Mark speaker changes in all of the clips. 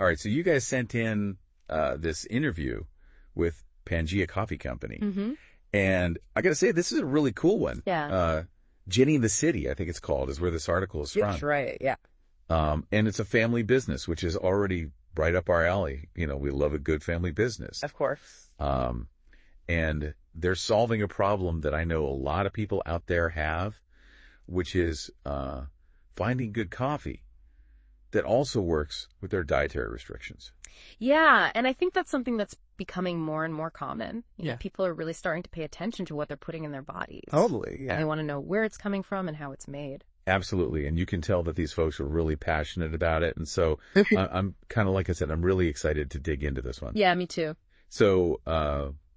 Speaker 1: All right, so you guys sent in this interview with Pangea Coffee Company.
Speaker 2: Mm-hmm.
Speaker 1: And I got to say, this is a really cool one.
Speaker 2: Yeah.
Speaker 1: Jenny the City, I think it's called, is where this article is from.
Speaker 2: That's right, yeah.
Speaker 1: And it's a family business, which is already right up our alley. You know, we love a good family business.
Speaker 2: Of course.
Speaker 1: And they're solving a problem that I know a lot of people out there have, which is finding good coffee that also works with their dietary restrictions.
Speaker 2: Yeah, and I think that's something that's becoming more and more common. You know,
Speaker 1: Yeah.
Speaker 2: people are really starting to pay attention to what they're putting in their bodies.
Speaker 1: Totally, yeah.
Speaker 2: And they want to know where it's coming from and how it's made.
Speaker 1: Absolutely. And you can tell that these folks are really passionate about it. And so I'm kind of, like I said, I'm really excited to dig into this one.
Speaker 2: Yeah, me too.
Speaker 1: So,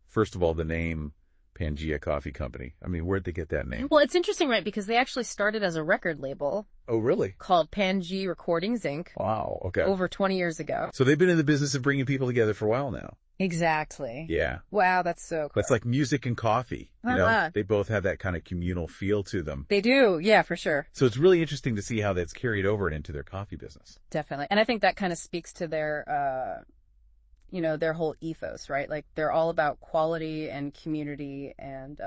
Speaker 1: first of all, the name Pangea Coffee Company. I mean, where'd they get that name?
Speaker 2: Well, it's interesting, right? Because they actually started as a record label
Speaker 1: Oh, really?
Speaker 2: called Pangea Recordings, Inc.
Speaker 1: Wow. Okay.
Speaker 2: over 20 years ago.
Speaker 1: So they've been in the business of bringing people together for a while now.
Speaker 2: Exactly.
Speaker 1: Yeah.
Speaker 2: Wow, that's so cool.
Speaker 1: That's like music and coffee. You know, they both have that kind of communal feel to them.
Speaker 2: They do, yeah, for sure.
Speaker 1: So it's really interesting to see how that's carried over into their coffee business.
Speaker 2: Definitely. And I think that kind of speaks to their, their whole ethos, right? Like they're all about quality and community and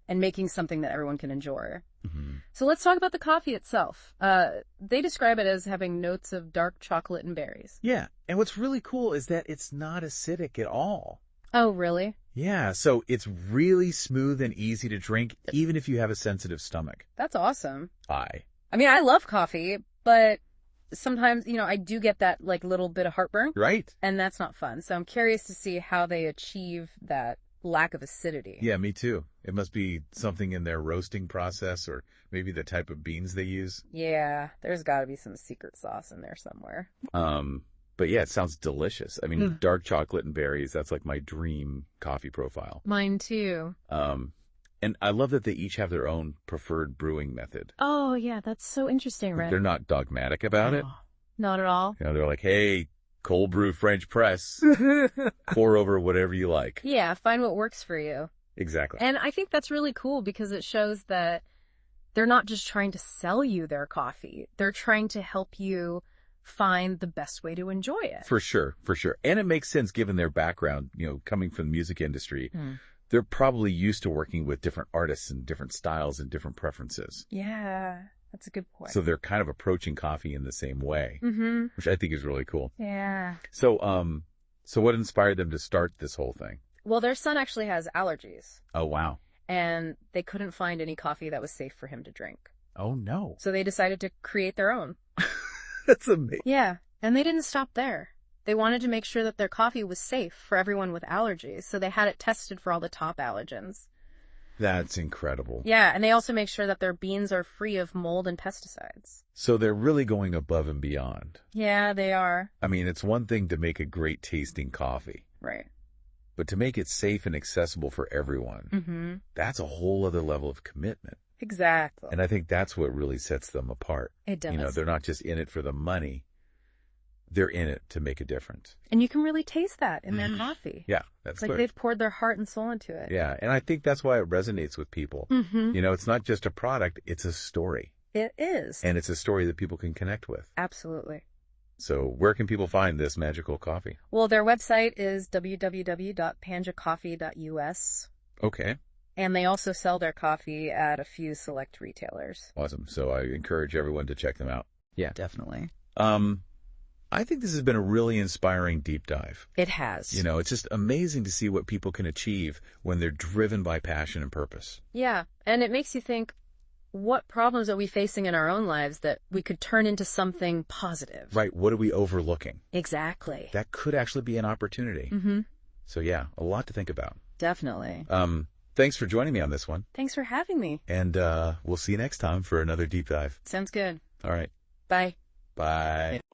Speaker 2: making something that everyone can enjoy.
Speaker 1: Mm-hmm.
Speaker 2: So let's talk about the coffee itself. They describe it as having notes of dark chocolate and berries.
Speaker 1: Yeah. And what's really cool is that it's not acidic at all.
Speaker 2: Oh, really?
Speaker 1: Yeah. So it's really smooth and easy to drink, even if you have a sensitive stomach.
Speaker 2: That's awesome.
Speaker 1: I
Speaker 2: mean, I love coffee, but sometimes, I do get that like little bit of heartburn.
Speaker 1: Right.
Speaker 2: And that's not fun. So I'm curious to see how they achieve that lack of acidity.
Speaker 1: Yeah, me too. It must be something in their roasting process or maybe the type of beans they use.
Speaker 2: Yeah, there's got to be some secret sauce in there somewhere.
Speaker 1: But yeah, it sounds delicious. I mean, dark chocolate and berries, that's like my dream coffee profile.
Speaker 2: Mine too.
Speaker 1: And I love that they each have their own preferred brewing method.
Speaker 2: Oh, yeah, that's so interesting, right?
Speaker 1: They're not dogmatic about it.
Speaker 2: Not at all.
Speaker 1: You know, they're like, hey, cold brew French press, pour over whatever you like.
Speaker 2: Yeah, find what works for you.
Speaker 1: Exactly.
Speaker 2: And I think that's really cool because it shows that they're not just trying to sell you their coffee. They're trying to help you find the best way to enjoy it.
Speaker 1: For sure, for sure. And it makes sense given their background, coming from the music industry. They're probably used to working with different artists and different styles and different preferences.
Speaker 2: Yeah, that's a good point.
Speaker 1: So they're kind of approaching coffee in the same way, which I think is really cool.
Speaker 2: Yeah.
Speaker 1: So, so what inspired them to start this whole thing?
Speaker 2: Well, their son actually has allergies.
Speaker 1: Oh, wow.
Speaker 2: And they couldn't find any coffee that was safe for him to drink.
Speaker 1: Oh, no.
Speaker 2: So they decided to create their own.
Speaker 1: That's amazing.
Speaker 2: Yeah. And they didn't stop there. They wanted to make sure that their coffee was safe for everyone with allergies. So they had it tested for all the top allergens.
Speaker 1: That's incredible.
Speaker 2: Yeah. And they also make sure that their beans are free of mold and pesticides.
Speaker 1: So they're really going above and beyond.
Speaker 2: Yeah, they are.
Speaker 1: I mean, it's one thing to make a great tasting coffee.
Speaker 2: Right.
Speaker 1: But to make it safe and accessible for everyone, that's a whole other level of commitment.
Speaker 2: Exactly.
Speaker 1: And I think that's what really sets them apart.
Speaker 2: It does.
Speaker 1: They're not just in it for the money. They're in it to make a difference.
Speaker 2: And you can really taste that in their coffee.
Speaker 1: Yeah, that's
Speaker 2: it's like
Speaker 1: clear.
Speaker 2: they've poured their heart and soul into it.
Speaker 1: Yeah, and I think that's why it resonates with people. It's not just a product, it's a story.
Speaker 2: It is.
Speaker 1: And it's a story that people can connect with.
Speaker 2: Absolutely.
Speaker 1: So where can people find this magical coffee?
Speaker 2: Well, their website is www.pangeacoffee.us.
Speaker 1: Okay.
Speaker 2: And they also sell their coffee at a few select retailers.
Speaker 1: Awesome. So I encourage everyone to check them out.
Speaker 2: Yeah, definitely.
Speaker 1: I think this has been a really inspiring deep dive.
Speaker 2: It has.
Speaker 1: It's just amazing to see what people can achieve when they're driven by passion and purpose.
Speaker 2: Yeah. And it makes you think, what problems are we facing in our own lives that we could turn into something positive?
Speaker 1: Right. What are we overlooking?
Speaker 2: Exactly.
Speaker 1: That could actually be an opportunity. So yeah, a lot to think about.
Speaker 2: Definitely.
Speaker 1: Thanks for joining me on this one.
Speaker 2: Thanks for having me.
Speaker 1: And we'll see you next time for another deep dive.
Speaker 2: Sounds good.
Speaker 1: All right.
Speaker 2: Bye.
Speaker 1: Bye.